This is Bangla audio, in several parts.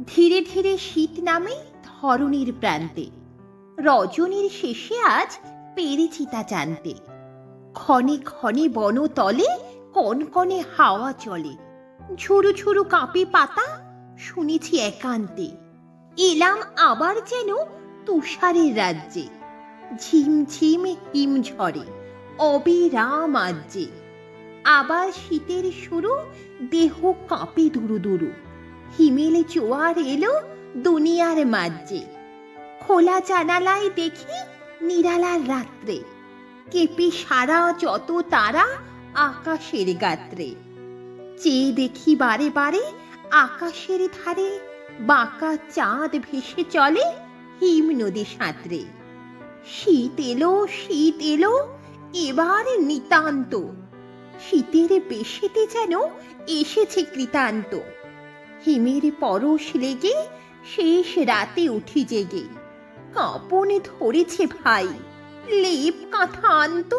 ধীরে ধীরে শীত নামে ধরণীর প্রান্তে, রজনীর শেষে আজ পেরেছি তা জানতে। ক্ষণে ক্ষণে বনতলে কনকনে হাওয়া চলে, ঝুরু ঝুরু কাঁপে পাতা, শুনেছি একান্তে। এলাম আবার যেন তুষারের রাজ্যে, ঝিমঝিম হিম ঝরে অবিরাম আজ্যে। আবার শীতের শুরু, দেহ কাঁপে দুরু দুরু, হিমেল জোয়ার এলো দুনিয়ার মাঝে। খোলা জানালায় দেখি নিরালার রাত্রে, কেঁপে সারা যত তারা আকাশের গাত্রে। চেয়ে দেখি বারে বারে আকাশের ধারে, বাঁকা চাঁদ ভেসে চলে হিম নদী সাঁতরে। শীত এলো এবার নিতান্ত, শীতের বেশেতে যেন এসেছে কৃতান্ত। হিমের পরশ লেগে শেষ রাতে উঠি জেগে, কাঁপনে ধরেছে ভাই, লেপ কাঁথা আনত।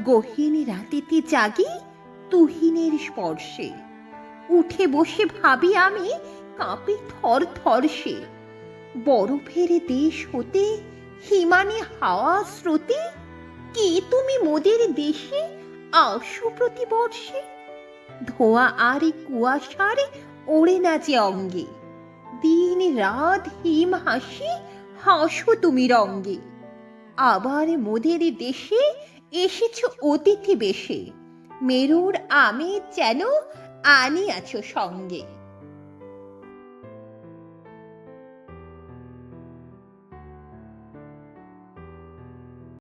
গহীন রাতেতে জাগি তুহিনের স্পর্শে, উঠে বসে ভাবি আমি, কাঁপে থর থর সে। বরফের দেশ হতে হিমানি হাওয়া স্রোতে, কে তুমি মোদের দেশে আসো প্রতি বর্ষে। ধোঁয়া আর কুয়াশার ওড়ে না যে অঙ্গে, দিন রাত হিম হাসি হাসো তুমি রঙ্গে। আবার মোদের দেশে এসেছো অতিথি বেশে, মেরুর আমেজ যেন আনিয়াছো সঙ্গে।